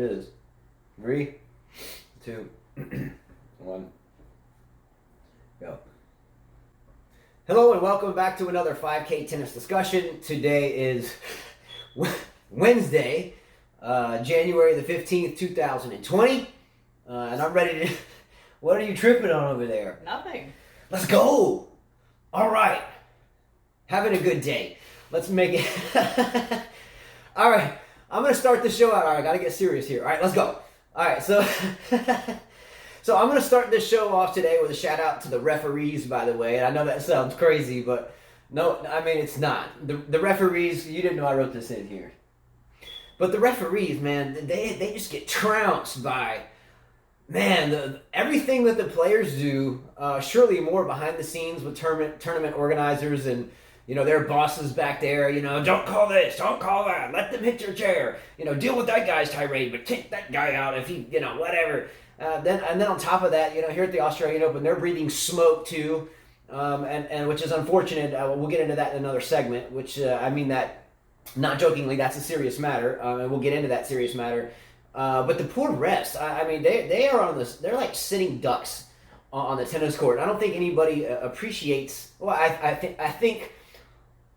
it is. 3, 2, 1. Go. Hello and welcome back to another 5K tennis discussion. Today is Wednesday, January the 15th, 2020. And I'm ready to... What are you tripping on over there? Nothing. Let's go! All right. Having a good day. Let's make it... All right. I'm going to start the show out. All right, I got to get serious here. All right, let's go. All right, so... So I'm going to start this show off today with a shout out to the referees, by the way. And I know that sounds crazy, but no, I mean, it's not. The referees, you didn't know I wrote this in here. But the referees, man, they just get trounced by, man, everything that the players do, surely more behind the scenes with tournament organizers and, you know, their bosses back there, you know, don't call this, don't call that, let them hit your chair, you know, deal with that guy's tirade, but take that guy out if he, you know, whatever. Then on top of that, you know, here at the Australian Open, they're breathing smoke too, and which is unfortunate. We'll get into that in another segment. Which I mean that, not jokingly, that's a serious matter, and we'll get into that serious matter. But the poor refs, I mean, they are on this. They're like sitting ducks on the tennis court. I don't think anybody appreciates. Well, I think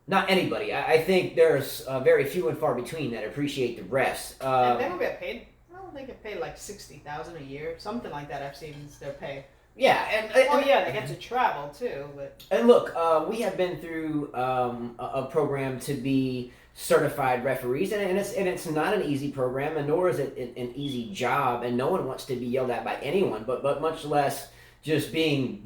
not anybody. I think there's very few and far between that appreciate the refs. And they don't get paid. They get paid like $60,000 a year, something like that. I've seen their pay. Yeah, and yeah, they get to travel too. But and look, we have been through a program to be certified referees, and it's not an easy program, and nor is it an easy job, and no one wants to be yelled at by anyone, but much less totally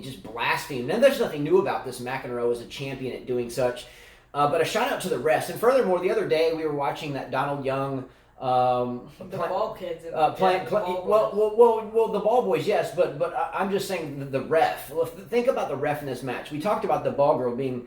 just blasphemed. And there's nothing new about this. McEnroe is a champion at doing such. But a shout out to the refs, and furthermore, the other day we were watching that Donald Young. The ball kids. Well, the ball boys, yes, but I'm just saying the ref. Well, think about the ref in this match. We talked about the ball girl being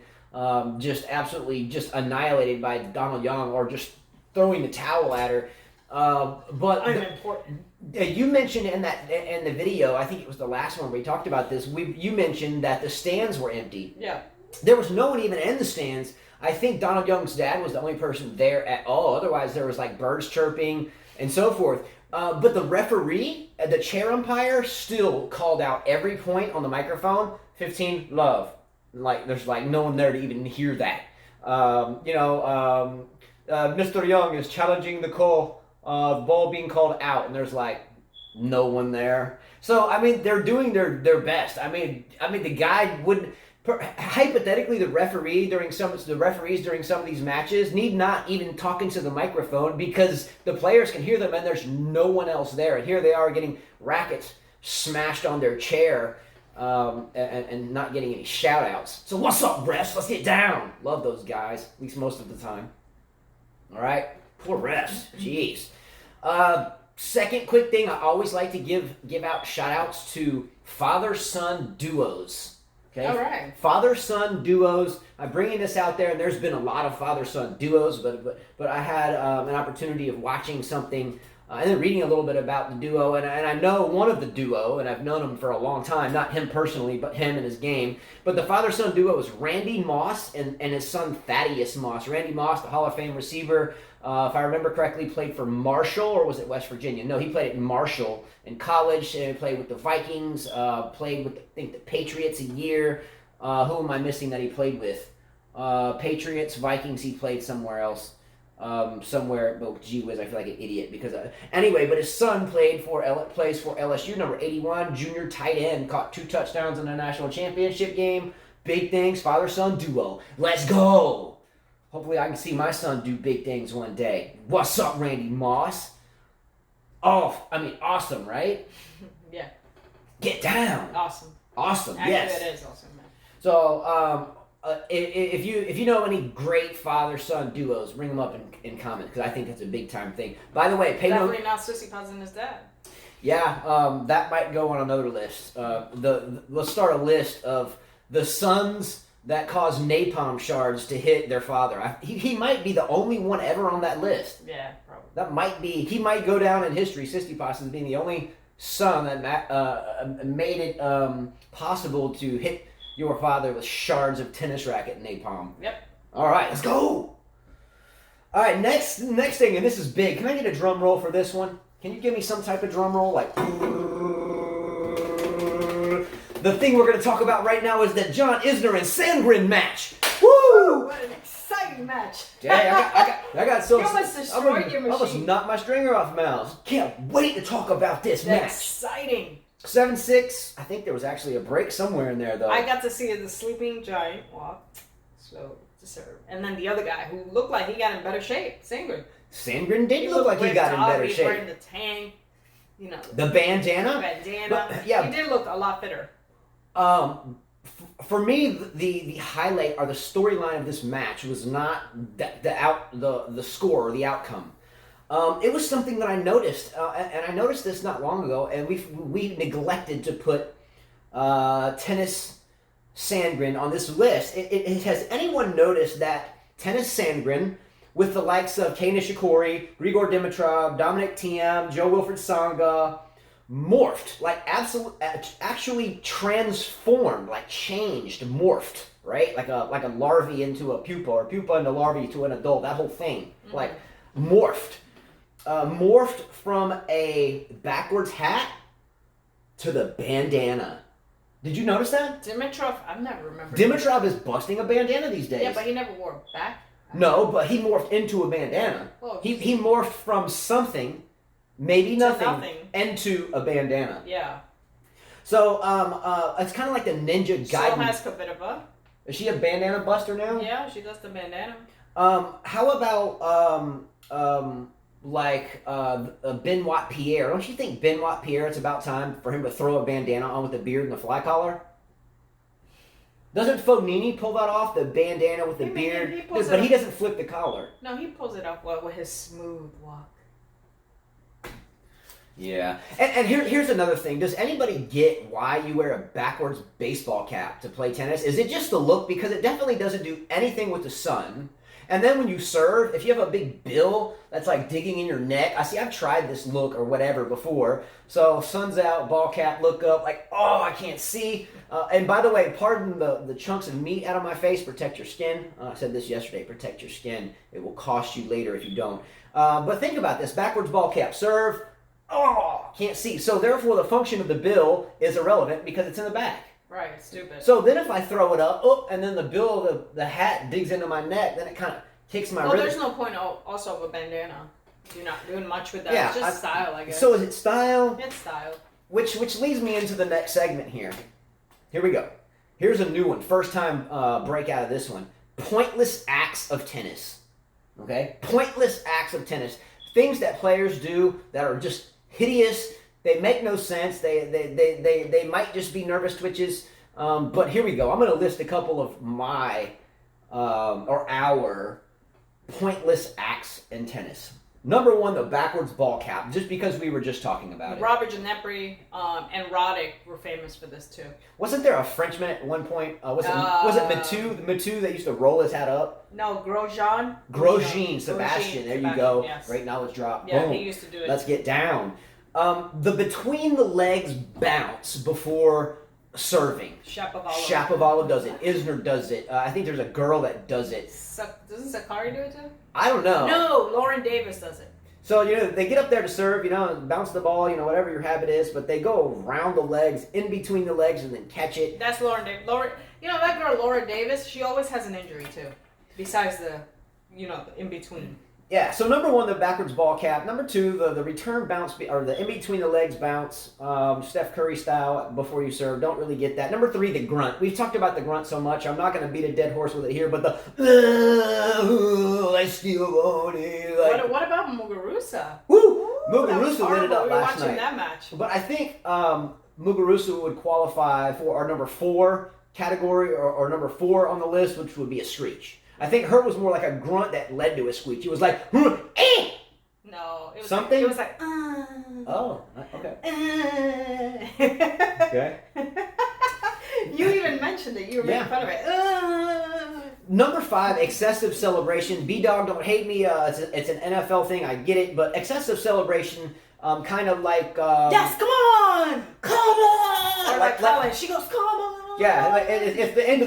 just absolutely just annihilated by Donald Young, or just throwing the towel at her. But important. You mentioned in the video, I think it was the last one where we talked about this. You mentioned that the stands were empty. Yeah. There was no one even in the stands. I think Donald Young's dad was the only person there at all. Otherwise, there was like birds chirping and so forth. But the referee, the chair umpire, still called out every point on the microphone. 15, love. Like there's like no one there to even hear that. Mr. Young is challenging the call, ball being called out, and there's like no one there. So I mean, they're doing their best. I mean, the guy wouldn't. Hypothetically, the referees during some of these matches need not even talk into the microphone because the players can hear them and there's no one else there. And here they are getting rackets smashed on their chair and not getting any shout outs. So what's up, refs? Let's get down. Love those guys, at least most of the time. All right? Poor refs. Jeez. Second quick thing, I always like to give out shout outs to father-son duos. Okay. All right. Father-son duos. I'm bringing this out there, and there's been a lot of father-son duos, but I had an opportunity of watching something and then reading a little bit about the duo, and I know one of the duo, and I've known him for a long time, not him personally, but him and his game. But the father-son duo is Randy Moss and his son Thaddeus Moss. Randy Moss, the Hall of Fame receiver, if I remember correctly, played for Marshall, or was it West Virginia? No, he played at Marshall in college, and played with the Vikings, played with, I think, the Patriots a year. Who am I missing that he played with? Patriots, Vikings, he played somewhere else. Somewhere, oh, gee whiz, I feel like an idiot. Anyway, but his son plays for LSU, number 81, junior tight end, caught 2 touchdowns in a national championship game. Big things, father-son duo. Let's go! Hopefully I can see my son do big things one day. What's up, Randy Moss? Oh, I mean, awesome, right? Yeah. Get down. Awesome. Awesome, actually, yes. It is awesome, man. So, if you know any great father-son duos, bring them up in comment, because I think that's a big-time thing. By the way, definitely not Sissy Paz and his dad. Yeah, that might go on another list. Let's start a list of the sons that caused napalm shards to hit their father. He might be the only one ever on that list. Yeah, probably. That might be. He might go down in history, Tsitsipas, as being the only son that made it possible to hit your father with shards of tennis racket napalm. Yep. All right, let's go. All right, next thing, and this is big. Can I get a drum roll for this one? Can you give me some type of drum roll? Like, the thing we're going to talk about right now is the John Isner and Sandgren match. Woo! What an exciting match. Yeah, I got so... You almost destroyed your I almost machine. knocked my stringer off Mouse. Can't wait to talk about this That's match. exciting. 7-6. I think there was actually a break somewhere in there, though. I got to see the sleeping giant walk. So, to serve. And then the other guy who looked like he got in better shape, Sandgren. Sandgren did look like he got in better shape. Wearing the tank, you know. The bandana? But, yeah. He did look a lot fitter. For me, the highlight or the storyline of this match was not the score or the outcome. It was something that I noticed, and I noticed this not long ago, and we neglected to put tennis Sandgren on this list. Has anyone noticed that tennis Sandgren, with the likes of Kei Nishikori, Grigor Dimitrov, Dominic Thiem, Joe Wilfried Tsonga, morphed, like actually transformed, like changed, morphed, right? Like a larvae into a pupa, or pupa into larvae to an adult. That whole thing, like morphed. Morphed from a backwards hat to the bandana. Did you notice that? Dimitrov, I've never remembered. Dimitrov is busting a bandana these days. Yeah, but he never wore it back. No, but he morphed into a bandana. Oh, he morphed from something, maybe nothing, into a bandana. Yeah. So it's kind of like the Ninja Gaiden. So has Kvitova. Is she a bandana buster now? Yeah, she does the bandana. How about Benoit Pierre? Don't you think Benoit Pierre, it's about time for him to throw a bandana on with a beard and a fly collar? Doesn't Fognini pull that off, the bandana with the beard? But he doesn't flip the collar. No, he pulls it off with his smooth walk. Yeah. And here's another thing. Does anybody get why you wear a backwards baseball cap to play tennis? Is it just the look? Because it definitely doesn't do anything with the sun. And then when you serve, if you have a big bill that's like digging in your neck, I've tried this look or whatever before. So sun's out, ball cap, look up, like, oh, I can't see. And by the way, pardon the chunks of meat out of my face, protect your skin. I said this yesterday, protect your skin. It will cost you later if you don't. But think about this, backwards ball cap, serve, oh, can't see. So therefore the function of the bill is irrelevant because it's in the back. Right, it's stupid. So then if I throw it up, and then the bill of the hat digs into my neck, then it kind of kicks my rhythm. There's no point also of a bandana. You're not doing much with that. Yeah, it's just style, I guess. So is it style? It's style. Which leads me into the next segment here. Here we go. Here's a new one. First time break out of this one. Pointless acts of tennis. Okay? Pointless acts of tennis. Things that players do that are just hideous. They make no sense. They might just be nervous twitches. But here we go. I'm going to list a couple of my or our pointless acts in tennis. Number one, the backwards ball cap, just because we were just talking about it. Robert Ginepri and Roddick were famous for this too. Wasn't there a Frenchman at one point? Was it Matu that used to roll his hat up? No, Grosjean. Sebastian. There you go. Yes. Great knowledge drop. Yeah, Boom. he used to do it. Let's get down. The between the legs bounce before serving. Shapovalov does it. Isner does it. I think there's a girl that does it. Doesn't Sakkari do it too? I don't know. No, Lauren Davis does it. So, they get up there to serve, bounce the ball, whatever your habit is, but they go around the legs, in between the legs, and then catch it. That's Lauren Davis. That girl, Laura Davis, she always has an injury too. Besides the in between. Yeah, so number one, the backwards ball cap. Number two, the return bounce, or the in between the legs bounce, Steph Curry style before you serve. Don't really get that. Number three, the grunt. We've talked about the grunt so much. I'm not going to beat a dead horse with it here, but I still want it. Like, what about Muguruza? Woo! Muguruza lit it up last night. We were watching that match. But I think Muguruza would qualify for our number 4 category, or number 4 on the list, which would be a screech. I think her was more like a grunt that led to a squeak. It was like, No, it was something. It was like, Oh, okay. Okay. You even mentioned it. You were making fun of it. Number 5, excessive celebration. B-Dog, don't hate me. It's an NFL thing. I get it, but excessive celebration, kind of like. Yes, come on, come on. Or like Colin, she goes, come on. Yeah, like, it's the end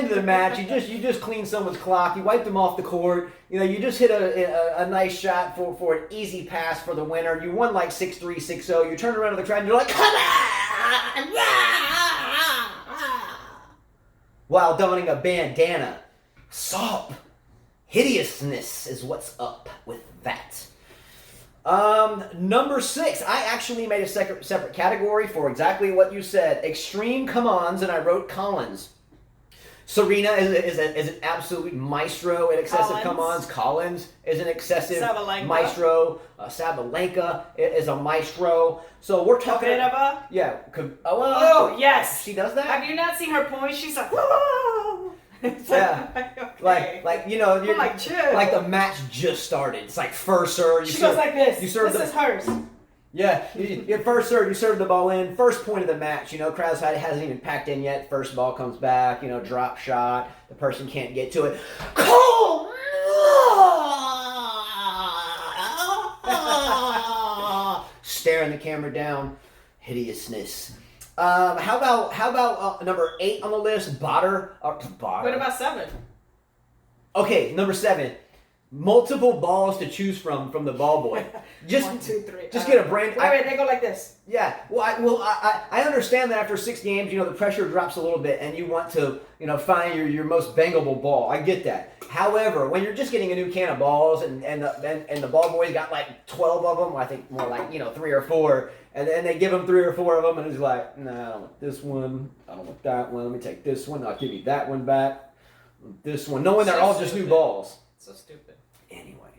of the match. You just clean someone's clock. You wipe them off the court. You just hit a nice shot for an easy pass for the winner. You won like 6-3, 6-0. You turn around to the crowd and you're like, come on! While donning a bandana. Sob. Hideousness is what's up with that. Number 6, I actually made a separate category for exactly what you said. Extreme come-ons, and I wrote Collins. Serena is an absolute maestro at excessive come-ons. Collins is an excessive Sabalenka. maestro. Sabalenka is a maestro. So we're talking Kvitova? Yeah. Oh, yes. She does that? Have you not seen her points? She's like, whoa. Yeah. Okay. Like you're like, chill. Like the match just started. It's like first serve. She goes like this. You serve this is hers. Yeah, you first serve, you serve the ball in. First point of the match, crowd hasn't even packed in yet. First ball comes back, drop shot. The person can't get to it. Staring the camera down. Hideousness. How about number 8 on the list? Botter. What about 7? Okay, number 7. Multiple balls to choose from the ball boy. Just 1, 2, 3. Just get a brand. Wait, they go like this. Yeah. Well, I understand that after 6 games, the pressure drops a little bit, and you want to, find your most bangable ball. I get that. However, when you're just getting a new can of balls, and the ball boy's got like 12 of them, I think more like 3 or 4, and then they give him 3 or 4 of them, and it's like, no, I don't want this one. I don't want that one. Let me take this one. I'll give you that one back. This one, knowing they're all just new balls. So stupid. Anyway,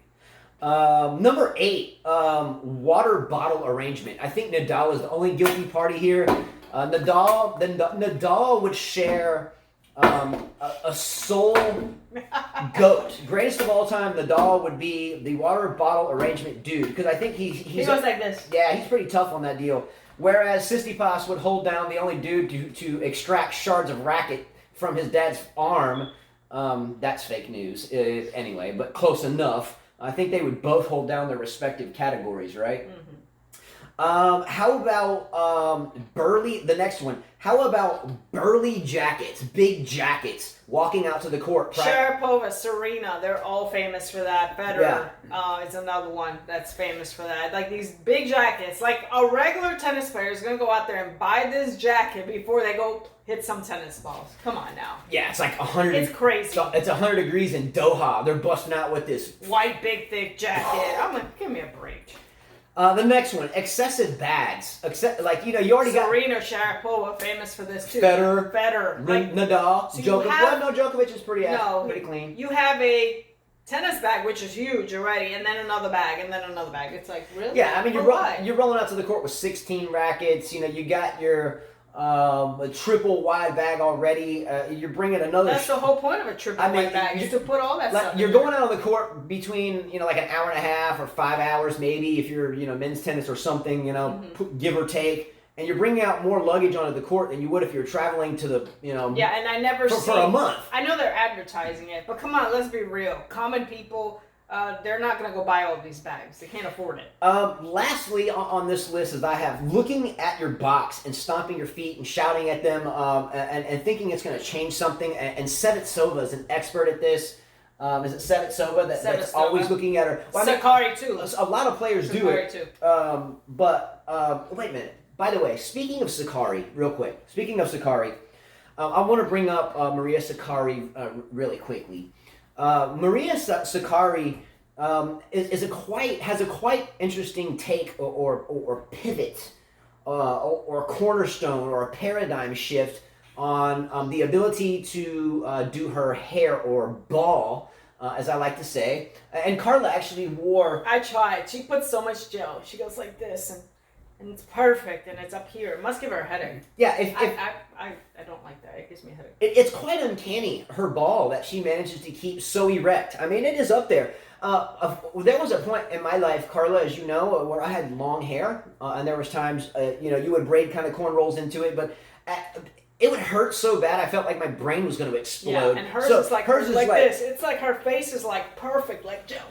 number 8, water bottle arrangement. I think Nadal is the only guilty party here. Nadal would share a sole goat. Greatest of all time, Nadal would be the water bottle arrangement dude, because I think he goes like this. Yeah, he's pretty tough on that deal. Whereas Tsitsipas would hold down the only dude to extract shards of racket from his dad's arm. That's fake news anyway, but close enough. I think they would both hold down their respective categories, right? Mm-hmm. How about burly? The next one. How about burly jackets, big jackets, walking out to the court? Sharapova, Serena, they're all famous for that. Federer is another one that's famous for that. Like these big jackets. Like a regular tennis player is going to go out there and buy this jacket before they go hit some tennis balls. Come on now. Yeah, it's like 100. It's crazy. It's 100 degrees in Doha. They're busting out with this white, big, thick jacket. I'm like, give me a break. The next one, excessive bags. You already got Serena, Sharapova, famous for this too. Federer, So Nadal, Djokovic. Djokovic is pretty clean. You have a tennis bag, which is huge already, and then another bag, and then another bag. It's like, really? Yeah, I mean, you're rolling out to the court with 16 rackets. You got your a triple wide bag already. You're bringing another. That's the whole point of a triple wide bag, is to put all that stuff. You're going out on the court between like an hour and a half or 5 hours maybe if you're men's tennis or something. Give or take, and you're bringing out more luggage onto the court than you would if you're traveling to the Yeah, and I never for a month. I know they're advertising it, but come on, let's be real. Common people. They're not going to go buy all these bags. They can't afford it. Lastly, on this list is I have looking at your box and stomping your feet and shouting at them and thinking it's going to change something. And Sevitsova is an expert at this. Is it Sevitsova that's always looking at her? Well, Sakkari too. A lot of players do it. Too. But wait a minute. By the way, speaking of Sakkari, real quick. Speaking of Sakkari, I want to bring up Maria Sakkari really quickly. Maria Sakkari has a quite interesting take or pivot or cornerstone or a paradigm shift on the ability to do her hair or ball, as I like to say. And Carla actually wore. I tried. She put so much gel. She goes like this and it's perfect, and it's up here. It must give her a headache. Yeah, I don't like that. It gives me a headache. It's quite uncanny, her ball, that she manages to keep so erect. I mean, it is up there. There was a point in my life, Carla, as you know, where I had long hair, and there was times, you would braid kind of cornrows into it, but it would hurt so bad I felt like my brain was going to explode. Yeah, and hers is like this. It's like her face is like perfect, like gel.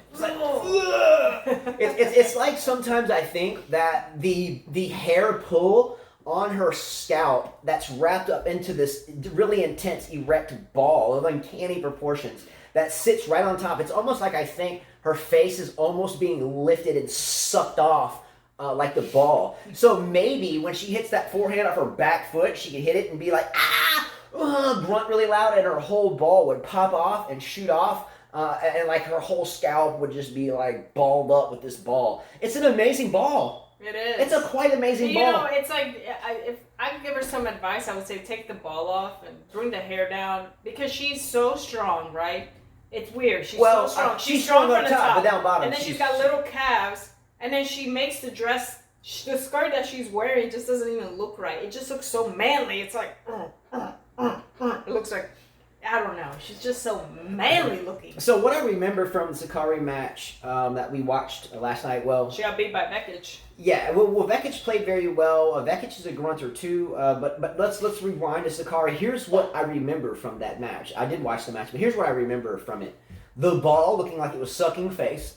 It's like sometimes I think that the hair pull on her scalp that's wrapped up into this really intense erect ball of uncanny proportions that sits right on top. It's almost like I think her face is almost being lifted and sucked off like the ball. So maybe when she hits that forehand off her back foot, she could hit it and be like, grunt really loud, and her whole ball would pop off and shoot off. And like her whole scalp would just be like balled up with this ball. It's an amazing ball. It is. It's a quite amazing ball. You know, it's like, if I could give her some advice, I would say take the ball off and bring the hair down, because she's so strong, right? It's weird. She's so strong. She's strong on from the top, but down bottom. And then she's got little calves, and then she makes the dress, the skirt that she's wearing just doesn't even look right. It just looks so manly. It's like, it looks like, I don't know. She's just so manly looking. So what I remember from the Sakkari match that we watched last night, well, she got beat by Vekic. Yeah, well, Vekic played very well. Vekic is a grunter too. But let's rewind to Sakkari. Here's what I remember from that match. I did watch the match, but here's what I remember from it: the ball looking like it was sucking face.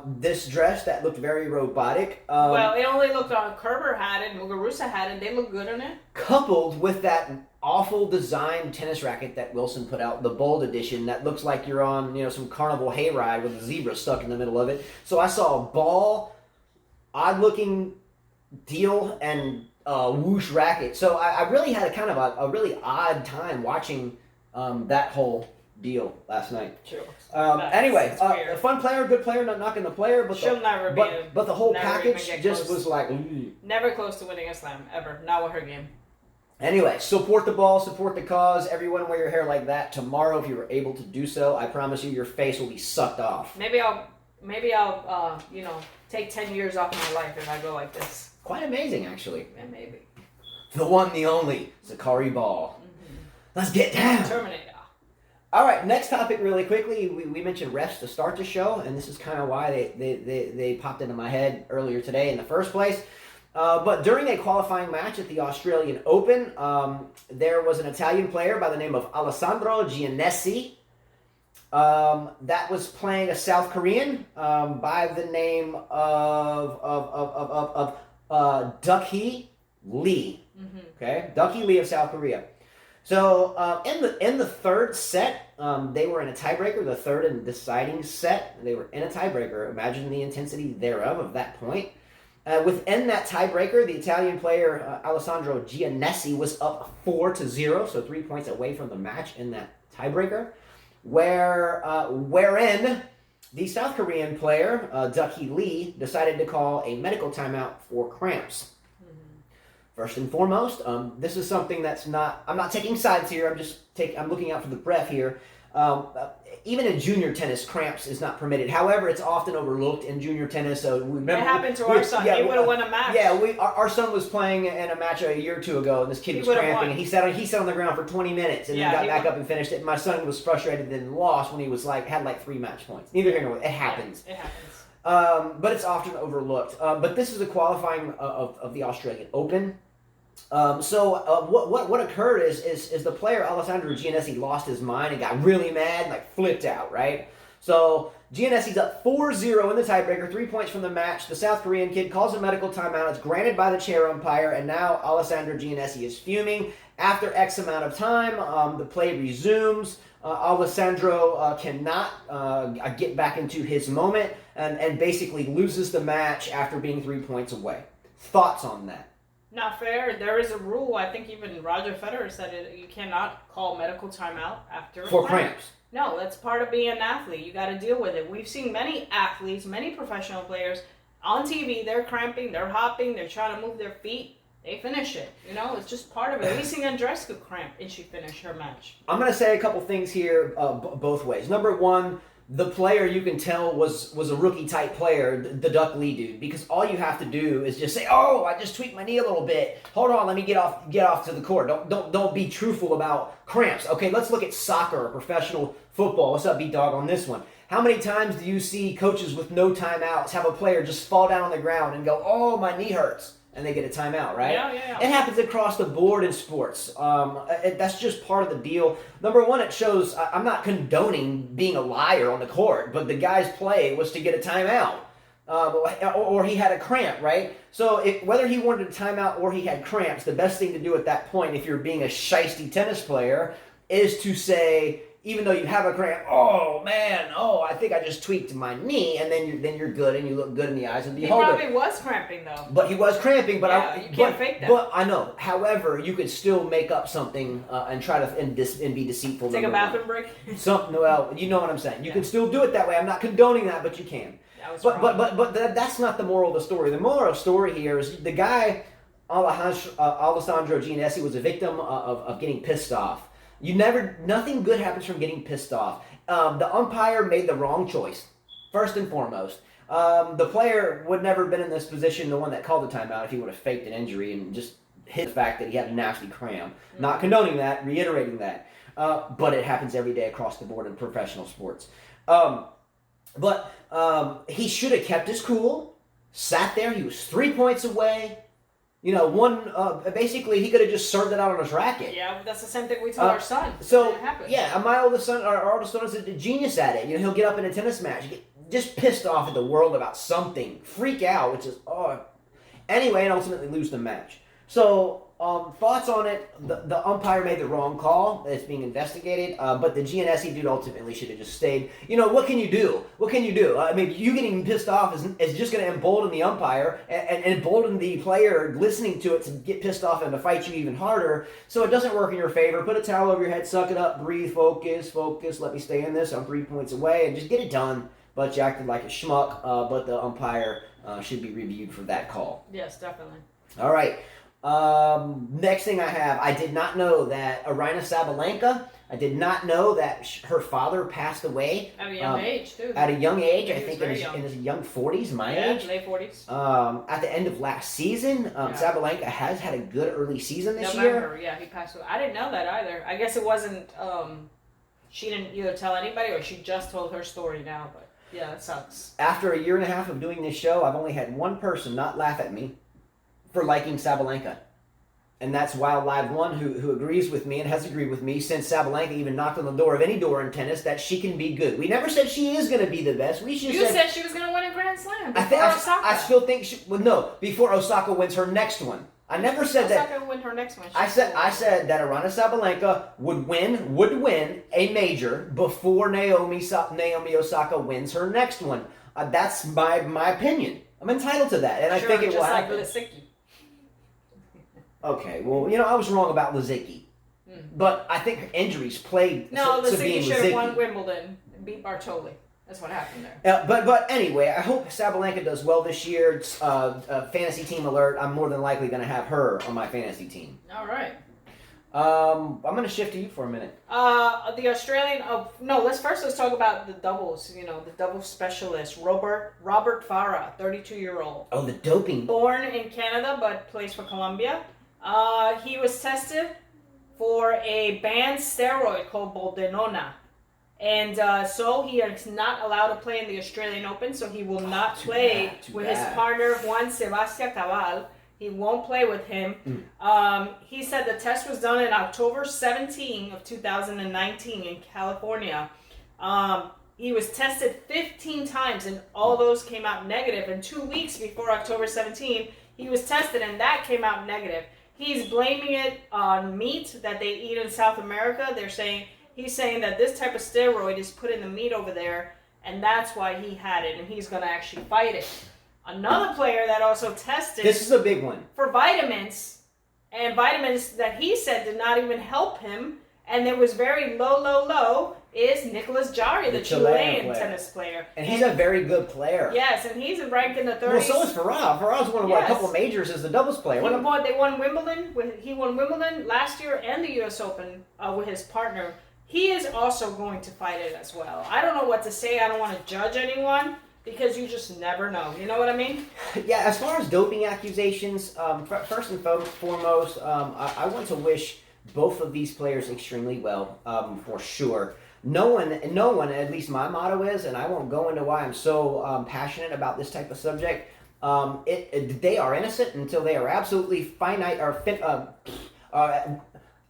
This dress that looked very robotic. Well, it only looked on Kerber had it, Muguruza had it. They looked good on it. Coupled with that awful design tennis racket that Wilson put out, the Bold Edition, that looks like you're on, some carnival hayride with a zebra stuck in the middle of it. So I saw a ball, odd-looking deal, and whoosh racket. So I really had a kind of a really odd time watching that whole deal last night. True. Anyway, a fun player, good player, not knocking the player, but but the whole package just was like never close to winning a slam ever. Not with her game. Anyway, support the ball, support the cause. Everyone wear your hair like that tomorrow if you were able to do so. I promise you, your face will be sucked off. Maybe I'll take 10 years off my life if I go like this. Quite amazing, actually. Yeah, maybe. The one, the only, Sakkari ball. Mm-hmm. Let's get down. Terminator. All right, next topic really quickly. We mentioned refs to start the show, and this is kind of why they popped into my head earlier today in the first place. But during a qualifying match at the Australian Open, there was an Italian player by the name of Alessandro Giannessi that was playing a South Korean by the name of Duck-hee Lee. Mm-hmm. Okay, Duck-hee Lee of South Korea. So in the third set, they were in a tiebreaker. The third and deciding set, they were in a tiebreaker. Imagine the intensity thereof of that point. Within that tiebreaker, the Italian player Alessandro Giannessi was up 4-0, so 3 points away from the match in that tiebreaker. Wherein the South Korean player Duck-hee Lee decided to call a medical timeout for cramps. First and foremost, this is something that's I'm not taking sides here. I'm looking out for the breath here. Even in junior tennis, cramps is not permitted. However, it's often overlooked in junior tennis. So it happened to our son. He would have won a match. Yeah, our son was playing in a match a year or two ago, and this kid was cramping. And he sat on the ground for 20 minutes, and then got back up and finished it. And my son was frustrated and lost when he was had 3 match points. Neither here nor there. It happens. It happens. But it's often overlooked. But this is a qualifying of the Australian Open. What occurred is the player Alessandro Giannessi lost his mind and got really mad, flipped out, right? So Giannessi's up 4-0 in the tiebreaker, 3 points from the match. The South Korean kid calls a medical timeout. It's granted by the chair umpire, and now Alessandro Giannessi is fuming. After X amount of time, the play resumes. Alessandro cannot get back into his moment and basically loses the match after being 3 points away. Thoughts on that? Not fair. There is a rule. I think even Roger Federer said it. You cannot call medical timeout after for cramps. No, that's part of being an athlete. You got to deal with it. We've seen many athletes, many professional players on TV. They're cramping. They're hopping. They're trying to move their feet. They finish it. It's just part of it. We've seen Andreescu cramp and she finished her match. I'm going to say a couple things here both ways. Number one, the player, you can tell, was a rookie-type player, the Duck Lee dude, because all you have to do is just say, "Oh, I just tweaked my knee a little bit. Hold on, let me get off to the court." Don't be truthful about cramps. Okay, let's look at soccer or professional football. What's up, B-Dog, on this one? How many times do you see coaches with no timeouts have a player just fall down on the ground and go, "Oh, my knee hurts," and they get a timeout, right? Yeah. It happens across the board in sports. That's just part of the deal. Number one, it shows I'm not condoning being a liar on the court, but the guy's play was to get a timeout. or he had a cramp, right? So whether he wanted a timeout or he had cramps, the best thing to do at that point, if you're being a shiesty tennis player, is to say, even though you have a cramp, oh man, I think I just tweaked my knee, and then you're good and you look good in the eyes of the beholder. He probably was cramping though. But he was cramping, but yeah, you can't fake that. But I know. However, you could still make up something and try to and be deceitful. Take a bathroom break. Something. Well, you know what I'm saying. You can still do it that way. I'm not condoning that, but you can. But that's not the moral of the story. The moral of the story here is the guy Alessandro Giannessi was a victim of getting pissed off. Nothing good happens from getting pissed off. The umpire made the wrong choice, first and foremost. The player would never have been in this position, the one that called the timeout, if he would have faked an injury and just hit the fact that he had a nasty cramp. Mm-hmm. Not condoning that, reiterating that. But it happens every day across the board in professional sports. But he should have kept his cool, sat there. He was 3 points away. Basically he could have just served it out on his racket. Yeah, that's the same thing we told our son. So, my oldest son, our oldest son is a genius at it. He'll get up in a tennis match, get just pissed off at the world about something, freak out, which is, anyway, and ultimately lose the match. So, thoughts on it, the umpire made the wrong call. It's being investigated, but the Giannessi dude ultimately should have just stayed. What can you do? I mean, you getting pissed off is just going to embolden the umpire and embolden the player listening to it to get pissed off and to fight you even harder. So it doesn't work in your favor. Put a towel over your head, suck it up, breathe, focus, let me stay in this. I'm 3 points away, and just get it done. But you acted like a schmuck, but the umpire should be reviewed for that call. Yes, definitely. All right. Next thing I have, I did not know that Aryna Sabalenka, I did not know that her father passed away. At a young age, too. At a young age, I think in his young 40s, my age. Late 40s. At the end of last season, Sabalenka has had a good early season this year. Yeah, he passed away. I didn't know that either. I guess it wasn't, she didn't either tell anybody or she just told her story now, but yeah, that sucks. After a year and a half of doing this show, I've only had one person not laugh at me for liking Sabalenka. And that's Wild Live One, who agrees with me and has agreed with me since Sabalenka even knocked on the door of any door in tennis that she can be good. We never said she is going to be the best. You said she was going to win a Grand Slam Osaka. I still think before Osaka wins her next one. I never said that. Osaka win her next one. I said that Aryna Sabalenka would win a major before Naomi Osaka wins her next one. That's my opinion. I'm entitled to that, and I think it will happen. Just like Lisicki. Okay, well, I was wrong about Lisicki. But I think injuries played Lisicki should have won Wimbledon and beat Bartoli. That's what happened there. But anyway, I hope Sabalenka does well this year. Fantasy team alert. I'm more than likely going to have her on my fantasy team. All right. I'm going to shift to you for a minute. The Australian... let's talk about the doubles. The doubles specialist. Robert Farah, 32-year-old. Oh, the doping. Born in Canada, but plays for Colombia. He was tested for a banned steroid called boldenona. And so he is not allowed to play in the Australian Open, so he will not play with his partner, Juan Sebastian Cabal. He won't play with him. He said the test was done in October 17 of 2019 in California. He was tested 15 times, and all those came out negative. And 2 weeks before October 17, he was tested, and that came out negative. He's blaming it on meat that they eat in South America. He's saying that this type of steroid is put in the meat over there, and that's why he had it, and he's going to actually fight it. Another player that also tested... This is a big one. ...for vitamins, and vitamins that he said did not even help him, and it was very low, is Nicolas Jarry, the Chilean tennis player. And he's a very good player. Yes, and he's ranked in the 30s. Well, so is Farah. Farah's won a couple majors as the doubles player. They won Wimbledon. He won Wimbledon last year and the U.S. Open with his partner. He is also going to fight it as well. I don't know what to say. I don't want to judge anyone because you just never know. You know what I mean? Yeah, as far as doping accusations, first and foremost, I want to wish both of these players extremely well, for sure. No one, at least my motto is, and I won't go into why I'm so passionate about this type of subject, they are innocent until they are absolutely finite, or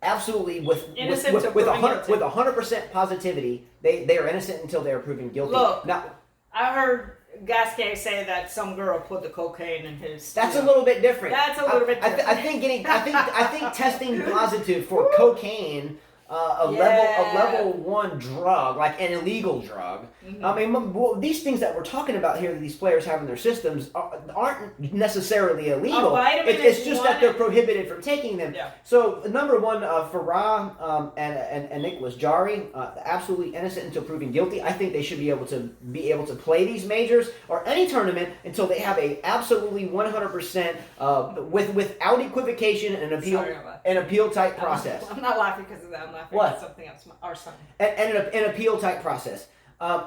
absolutely with 100% positivity, they are innocent until they are proven guilty. Look, now, I heard Gasquet say that some girl put the cocaine in his. That's a little bit different. That's a little bit different. I think testing positive for cocaine, a level 1 drug, like an illegal drug. Mm-hmm. I mean, these things that we're talking about here that these players have in their systems aren't necessarily illegal. It's just that they're prohibited from taking them. Yeah. So number one, Farah and Nicholas Jari, absolutely innocent until proven guilty. I think they should be able to play these majors or any tournament until they have a absolutely 100% without equivocation and an appeal type process. I'm not laughing because of that. I'm laughing at something else. Our son. And an appeal type process.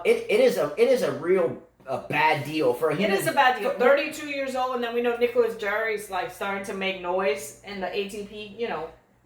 It is a real bad deal for a human. It is a bad deal. 32 years old, and then we know Nicholas Jarry's like starting to make noise in the ATP.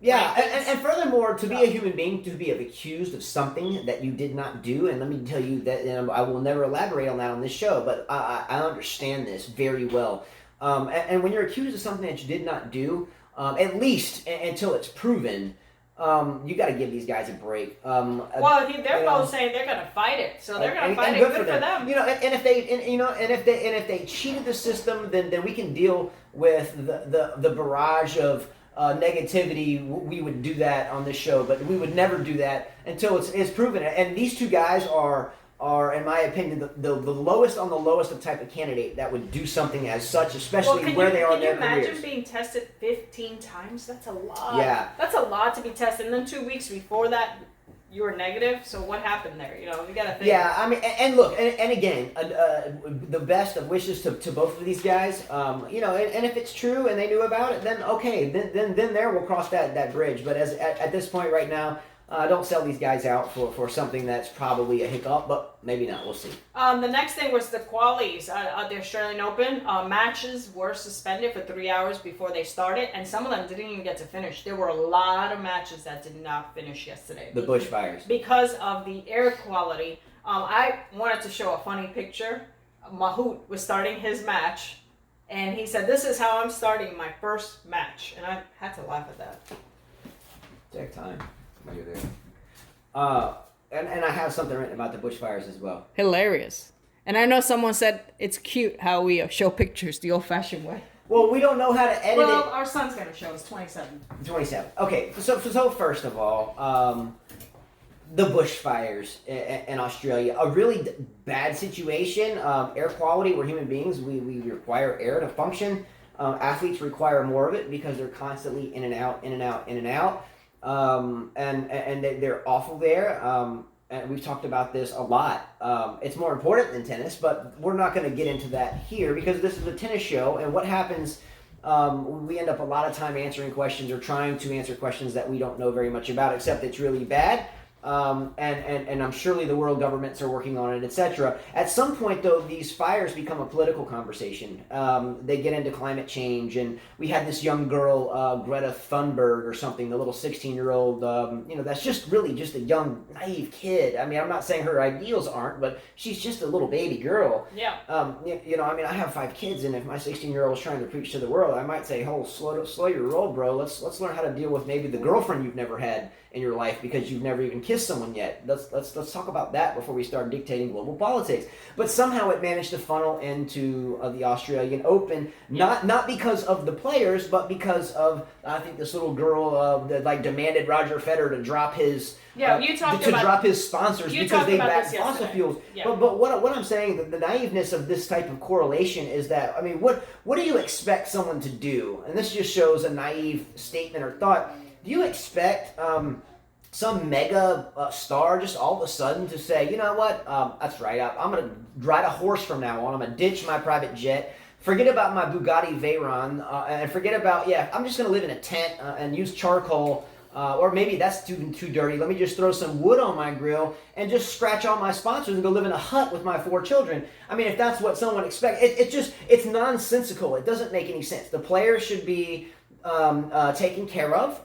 Yeah, and furthermore, to be a human being, to be accused of something that you did not do, and let me tell you that I will never elaborate on that on this show, but I understand this very well. And when you're accused of something that you did not do, at least until it's proven. You got to give these guys a break. They're both saying they're going to fight it, so they're going to fight it. Good for them. And if they cheated the system, then we can deal with the barrage of negativity. We would do that on this show, but we would never do that until it's proven. And these two guys are, in my opinion, the lowest on the lowest of type of candidate that would do something as such, especially where they are in their careers. Can you imagine being tested 15 times? That's a lot. Yeah. That's a lot to be tested. And then 2 weeks before that, you were negative. So what happened there? You got to think. Yeah, I mean, and look, and again, the best of wishes to both of these guys. And if it's true and they knew about it, then okay, then there we'll cross that bridge. But at this point right now, don't sell these guys out for something that's probably a hiccup, but maybe not. We'll see. The next thing was the qualies at the Australian Open. Matches were suspended for 3 hours before they started, and some of them didn't even get to finish. There were a lot of matches that did not finish yesterday. The bushfires. Because of the air quality. I wanted to show a funny picture. Mahout was starting his match, and he said, "This is how I'm starting my first match," and I had to laugh at that. Take time. While you're there. And I have something written about the bushfires as well. Hilarious. And I know someone said it's cute how we show pictures the old-fashioned way. Well, we don't know how to edit it. Well, our son's going to show us 27. 27. Okay, so first of all, the bushfires in Australia, a really bad situation. Air quality, we're human beings. We require air to function. Athletes require more of it because they're constantly in and out, in and out, in and out. And they're awful there. And we've talked about this a lot. It's more important than tennis, but we're not going to get into that here because this is a tennis show. And what happens, we end up a lot of time answering questions or trying to answer questions that we don't know very much about, except it's really bad. And I'm surely the world governments are working on it, etc. At some point, though, these fires become a political conversation. They get into climate change, and we had this young girl, Greta Thunberg or something, the little 16-year-old, that's just really just a young, naive kid. I mean, I'm not saying her ideals aren't, but she's just a little baby girl. Yeah. I have 5 kids, and if my 16-year-old was trying to preach to the world, I might say, "Oh, slow your roll, bro. Let's learn how to deal with maybe the girlfriend you've never had in your life because you've never even kissed someone yet. Let's talk about that before we start dictating global politics." But somehow it managed to funnel into the Australian Open, not because of the players, but because of I think this little girl that demanded Roger Federer to drop his drop his sponsors because they back fossil fuels. Yeah. But what I'm saying, the naiveness of this type of correlation is that what do you expect someone to do? And this just shows a naive statement or thought. Do you expect some mega star just all of a sudden to say, "You know what, that's right, I'm going to ride a horse from now on, I'm going to ditch my private jet, forget about my Bugatti Veyron, and forget about, I'm just going to live in a tent and use charcoal, or maybe that's too dirty, let me just throw some wood on my grill and just scratch all my sponsors and go live in a hut with my 4 children." I mean, if that's what someone expects, it's nonsensical. It doesn't make any sense. The players should be taken care of.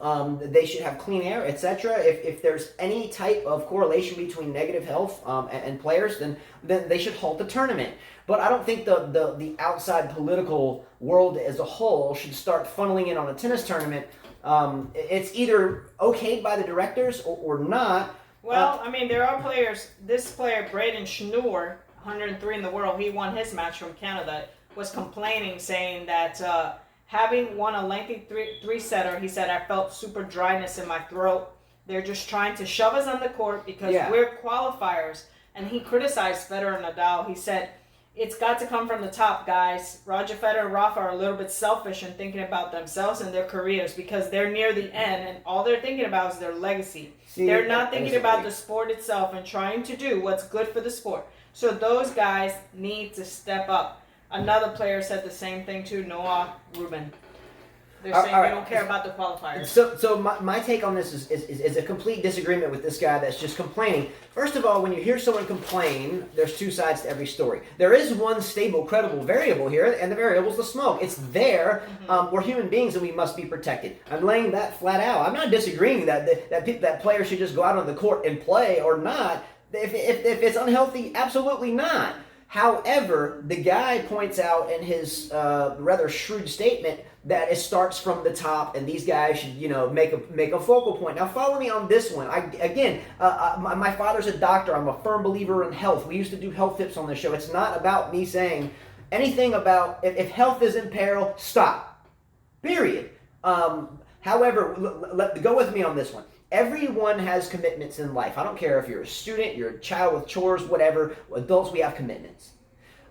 They should have clean air, etc. If there's any type of correlation between negative health and players, then they should halt the tournament. But I don't think the outside political world as a whole should start funneling in on a tennis tournament. It's either okayed by the directors or not. Well, there are players. This player, Braden Schnur, 103 in the world, he won his match from Canada, was complaining, saying that having won a lengthy three-setter, he said, I felt super dryness in my throat. They're just trying to shove us on the court because we're qualifiers. And he criticized Federer and Nadal. He said, it's got to come from the top, guys. Roger Federer and Rafa are a little bit selfish in thinking about themselves and their careers because they're near the end and all they're thinking about is their legacy. They're not thinking about the sport itself and trying to do what's good for the sport. So those guys need to step up. Another player said the same thing too, Noah Rubin. They're saying they don't care about the qualifiers. So my take on this is a complete disagreement with this guy that's just complaining. First of all, when you hear someone complain, there's two sides to every story. There is one stable, credible variable here, and the variable is the smoke. It's there. We're human beings, and we must be protected. I'm laying that flat out. I'm not disagreeing that players should just go out on the court and play or not. If it's unhealthy, absolutely not. However, the guy points out in his rather shrewd statement that it starts from the top, and these guys should, make a focal point. Now, follow me on this one. My father's a doctor. I'm a firm believer in health. We used to do health tips on the show. It's not about me saying anything about if health is in peril, stop. Period. However, go with me on this one. Everyone has commitments in life. I don't care if you're a student, you're a child with chores, whatever. Adults, we have commitments.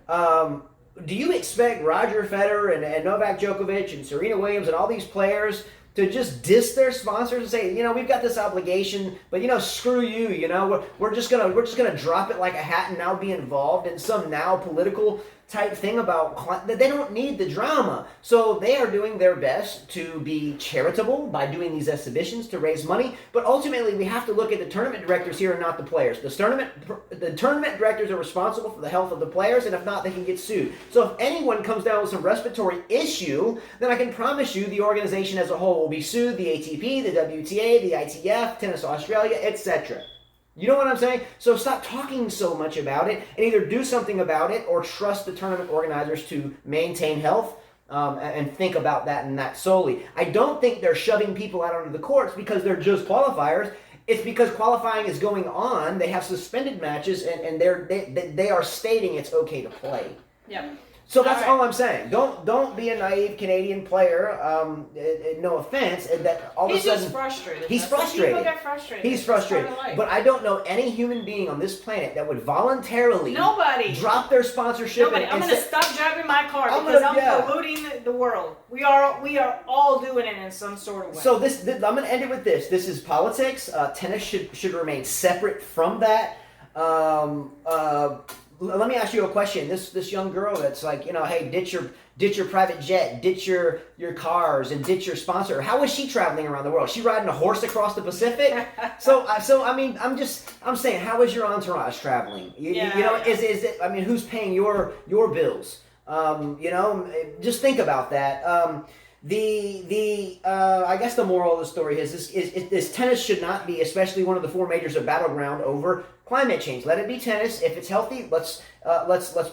Do you expect Roger Federer and Novak Djokovic and Serena Williams and all these players to just diss their sponsors and say, we've got this obligation, but screw you, we're just gonna drop it like a hat and now be involved in some now political type thing about that? They don't need the drama. So they are doing their best to be charitable by doing these exhibitions to raise money, but ultimately we have to look at the tournament directors here and not the players. The tournament directors are responsible for the health of the players, and if not, they can get sued. So if anyone comes down with some respiratory issue, then I can promise you the organization as a whole will be sued, the ATP, the WTA, the ITF, Tennis Australia, etc. You know what I'm saying? So stop talking so much about it and either do something about it or trust the tournament organizers to maintain health and think about that and that solely. I don't think they're shoving people out onto the courts because they're just qualifiers. It's because qualifying is going on. They have suspended matches and they are stating it's okay to play. Yeah. So that's all I'm saying. Don't be a naive Canadian player. No offense. That all of a sudden he's just frustrated. He's frustrated. People get frustrated. He's frustrated. But I don't know any human being on this planet that would voluntarily drop their sponsorship. Nobody. I'm going to stop driving my car because I'm polluting the world. We are all doing it in some sort of way. So I'm going to end it with this. This is politics. Tennis should remain separate from that. Let me ask you a question. This young girl that's like, hey, ditch your private jet, ditch your cars, and ditch your sponsor. How is she traveling around the world? Is she riding a horse across the Pacific? So I mean, I'm saying, how is your entourage traveling? Is it? I mean, who's paying your bills? Just think about that. I guess the moral of the story is this tennis should not be, especially one of the four majors, a battleground over climate change. Let it be tennis. If it's healthy, let's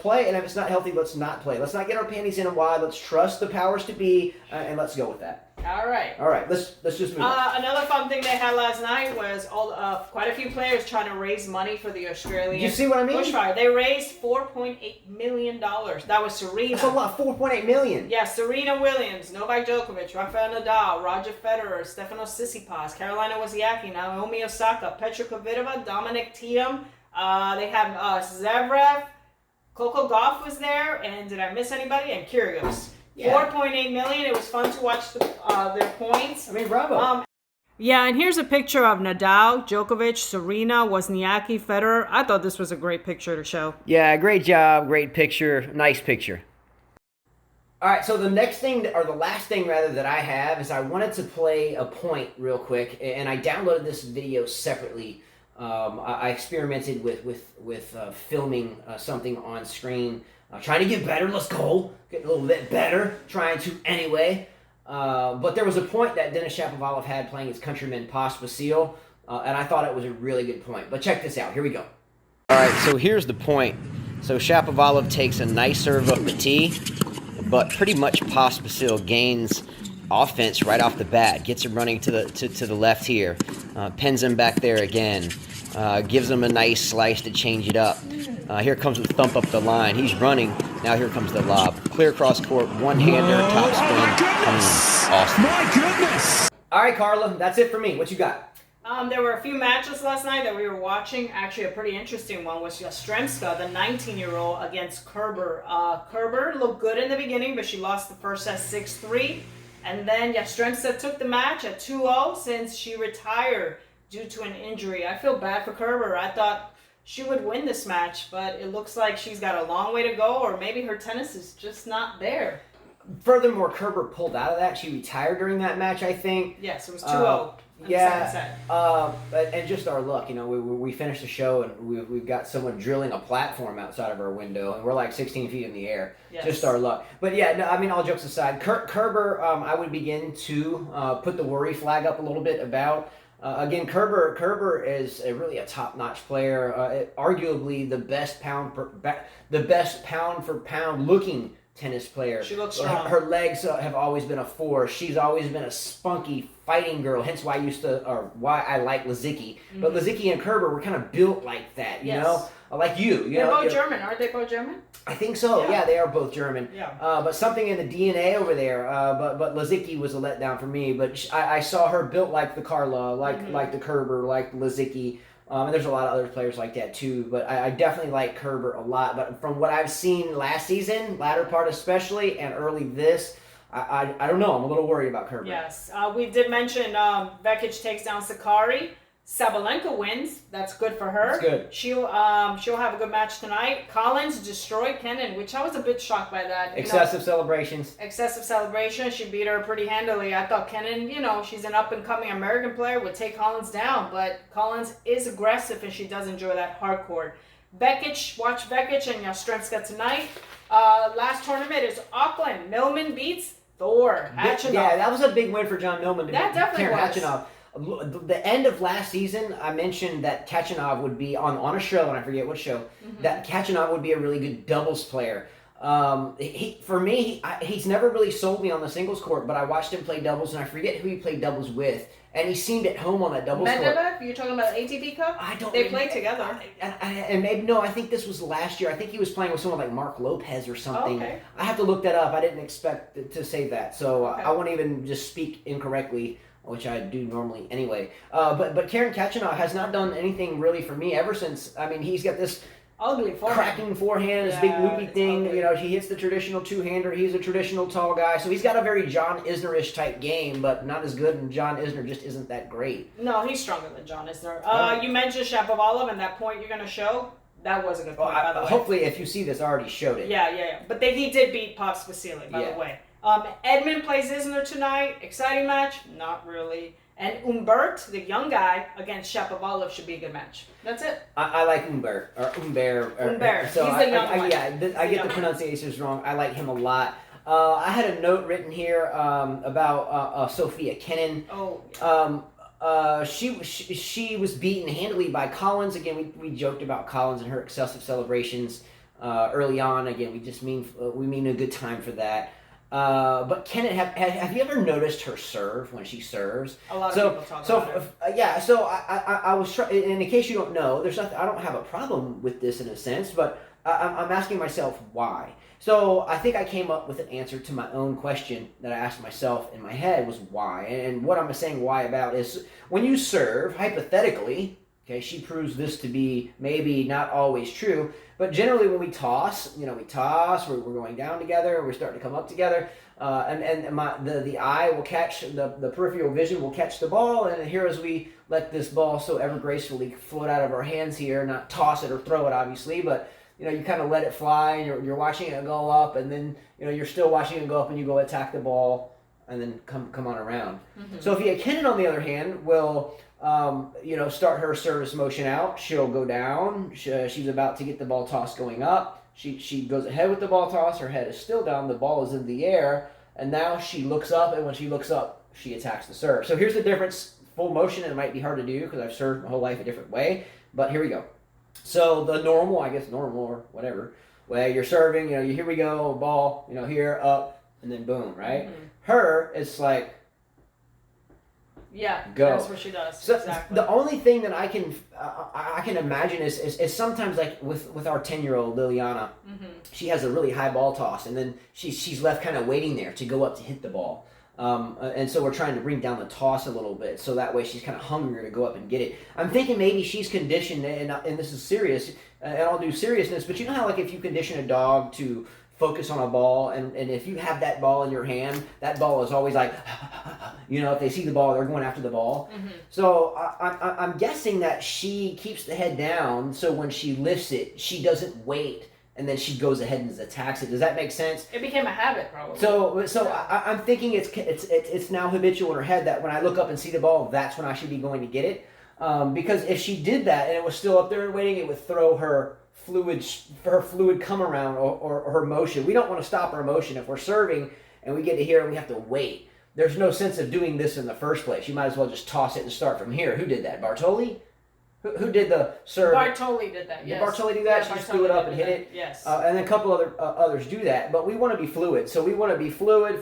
play, and if it's not healthy, let's not play. Let's not get our panties in a wad. Let's trust the powers to be, and let's go with that. All right. Let's just move on. Another fun thing they had last night was quite a few players trying to raise money for the Australian. You see what I mean? Bushfire. They raised $4.8 million. That was Serena. That's a lot. $4.8 million. Yeah, Serena Williams, Novak Djokovic, Rafael Nadal, Roger Federer, Stefanos Tsitsipas, Carolina Wozniacki, Naomi Osaka, Petra Kvitova, Dominic Thiem. They had Zverev, Coco Gauff was there, and did I miss anybody? And Kyrgios. Yeah. $4.8 million. It was fun to watch their points. I mean, bravo. Yeah, and here's a picture of Nadal, Djokovic, Serena, Wozniacki, Federer. I thought this was a great picture to show. Yeah, great job, great picture, nice picture. All right, so the next thing, or the last thing rather, that I have is I wanted to play a point real quick, and I downloaded this video separately. I experimented with filming something on screen. Trying to get better, let's go. Get a little bit better, trying to anyway. But there was a point that Denis Shapovalov had playing his countryman Pospisil, and I thought it was a really good point. But check this out, here we go. All right, so here's the point. So Shapovalov takes a nice serve up the tee, but pretty much Pospisil gains offense right off the bat. Gets him running to the left here. Pins him back there again. Gives him a nice slice to change it up. Here comes the thump up the line. He's running. Now here comes the lob. Clear cross court, one-hander, top spin. Awesome. My goodness! All right, Carla, that's it for me. What you got? There were a few matches last night that we were watching. Actually, a pretty interesting one was Yastremska, the 19-year-old, against Kerber. Kerber looked good in the beginning, but she lost the first set 6-3. And then Yastremska took the match at 2-0 since she retired due to an injury. I feel bad for Kerber. I thought she would win this match, but it looks like she's got a long way to go, or maybe her tennis is just not there. Furthermore, Kerber pulled out of that. She retired during that match, I think. Yes, it was 2-0 in the second set. And just our luck, we finished the show and we've got someone drilling a platform outside of our window, and we're like 16 feet in the air. Yes. Just our luck. But yeah, no, I mean, all jokes aside, Kerber, I would begin to put the worry flag up a little bit about. Again, Kerber is really a top-notch player, arguably the best pound for pound looking tennis player. She looks strong. Her legs have always been a force. She's always been a spunky fighting girl. Hence why why I like Lizicki. Mm-hmm. But Lizicki and Kerber were kind of built like that, you know, like you. They're both German, aren't they? Both German? I think so. Yeah, they are both German. Yeah. But something in the DNA over there. But Lizicki was a letdown for me. But I saw her built like the Carla, like the Kerber, like Lizicki. And there's a lot of other players like that too, but I definitely like Kerber a lot. But from what I've seen last season, latter part especially, and early this, I don't know. I'm a little worried about Kerber. Yes. We did mention Vekic takes down Sakkari. Sabalenka wins. That's good for her. That's good. She'll have a good match tonight. Collins destroyed Kenin, which I was a bit shocked by that. Excessive celebrations. Excessive celebration. She beat her pretty handily. I thought Kenin, she's an up-and-coming American player, would take Collins down, but Collins is aggressive and she does enjoy that hard court. Watch Vekic and Yastremska tonight. Last tournament is Auckland. Millman beats Thor. Hachinov. Yeah, that was a big win for John Millman. That definitely was. Hachinov. The end of last season, I mentioned that Kachanov would be on a show, and I forget what show, that Kachanov would be a really good doubles player. He's never really sold me on the singles court, but I watched him play doubles, and I forget who he played doubles with, and he seemed at home on that doubles court. Medvedev? You're talking about ATP Cup? They played together. I think this was last year. I think he was playing with someone like Mark Lopez or something. Okay. I have to look that up. I didn't expect to say that, so I won't even just speak incorrectly, which I do normally anyway. But Karen Kachanov has not done anything really for me ever since. I mean, he's got this ugly forehand, cracking forehand, this big loopy thing. Ugly. He hits the traditional two-hander. He's a traditional tall guy, so he's got a very John Isner-ish type game, but not as good. And John Isner just isn't that great. No, he's stronger than John Isner. You mentioned Shapovalov and that point you're going to show. That was a good point, by the way. Hopefully, if you see this, I already showed it. Yeah. But he did beat Pospisil, by the way. Edmund plays Isner tonight. Exciting match? Not really. And Humbert, the young guy, against Shapovalov should be a good match. That's it. I like Humbert. Humbert. So He's the young one. I get the pronunciations wrong. I like him a lot. I had a note written here about Sofia Kenin. She was beaten handily by Collins. Again, we joked about Collins and her excessive celebrations early on. Again, we mean a good time for that. But Kenin, have you ever noticed her serve when she serves? A lot of people talk about it. So I was trying. In case you don't know, I don't have a problem with this in a sense, but I'm asking myself why. So I think I came up with an answer to my own question that I asked myself in my head was why. And what I'm saying why about is when you serve, hypothetically, okay, she proves this to be maybe not always true, but generally when we toss, we're going down together, we're starting to come up together, and the eye will catch, the peripheral vision will catch the ball, and here as we let this ball so ever gracefully float out of our hands here, not toss it or throw it obviously, but you kind of let it fly, and you're watching it go up, and then you're still watching it go up, and you go attack the ball, and then come on around. Mm-hmm. Sophia Kenin, on the other hand, will start her service motion out. She'll go down. She's about to get the ball toss going up. She goes ahead with the ball toss. Her head is still down. The ball is in the air, and now she looks up. And when she looks up, she attacks the serve. So here's the difference. Full motion. It might be hard to do because I've served my whole life a different way. But here we go. So the normal or whatever way you're serving. Here we go. Ball. Here up and then boom. Right. Mm-hmm. Her, it's like. Yeah, go. that's what she does. So exactly. the only thing that I can imagine is sometimes like with our 10-year-old Liliana, she has a really high ball toss, and then she's left kind of waiting there to go up to hit the ball. And so we're trying to bring down the toss a little bit, so that way she's kind of hungrier to go up and get it. I'm thinking maybe she's conditioned, and this is serious, and I'll do seriousness, but you know how like if you condition a dog to focus on a ball, and if you have that ball in your hand, that ball is always like, if they see the ball, they're going after the ball. So I'm guessing that she keeps the head down, so when she lifts it, she doesn't wait, and then she goes ahead and attacks it. Does that make sense? It became a habit, probably. So I'm thinking it's now habitual in her head that when I look up and see the ball, that's when I should be going to get it. Because if she did that and it was still up there and waiting, it would throw her fluid come around or her motion. We don't want to stop her motion. If we're serving and we get to here and we have to wait, there's no sense of doing this in the first place. You might as well just toss it and start from here. Who did that? Bartoli? Who did the serve? Bartoli did that, yes. Did Bartoli do that? Yeah, she just threw it up and hit it? Yes. And then a couple others do that. But we want to be fluid. So we want to be fluid,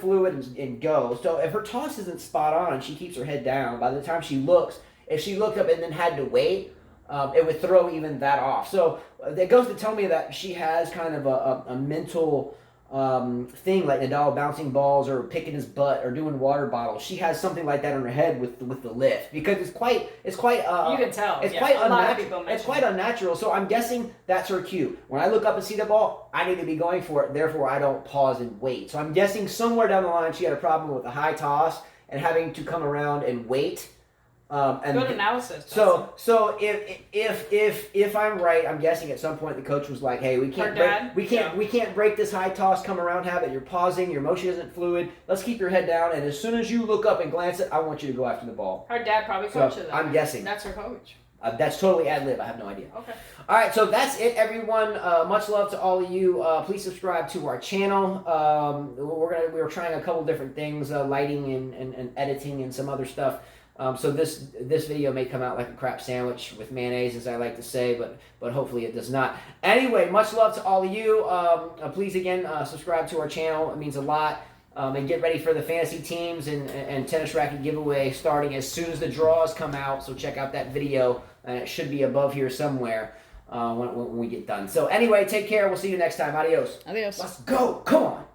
and go. So if her toss isn't spot on and she keeps her head down, by the time she looks, if she looked up and then had to wait, it would throw even that off. So that goes to tell me that she has kind of a mental thing, like Nadal bouncing balls or picking his butt or doing water bottles. She has something like that in her head with the lift, because it's quite you can tell. It's yeah, quite a lot of people unnatural. mention It's quite unnatural. So I'm guessing that's her cue. When I look up and see the ball, I need to be going for it. Therefore, I don't pause and wait. So I'm guessing somewhere down the line she had a problem with a high toss and having to come around and wait. And good analysis. So if I'm right, I'm guessing at some point the coach was like, "Hey, we can't break this high toss come around habit. You're pausing, your motion isn't fluid. Let's keep your head down, and as soon as you look up and glance it, I want you to go after the ball." Her dad probably coached her that. I'm guessing That's her coach. That's totally ad lib. I have no idea. Okay. All right, so that's it, everyone. Much love to all of you. Please subscribe to our channel. We're trying a couple different things, lighting and editing and some other stuff. So this video may come out like a crap sandwich with mayonnaise, as I like to say, but hopefully it does not. Anyway, much love to all of you. Please again subscribe to our channel. It means a lot. And get ready for the fantasy teams and tennis racket giveaway starting as soon as the draws come out. So check out that video, and it should be above here somewhere when we get done. So anyway, take care. We'll see you next time. Adios. Adios. Let's go. Come on.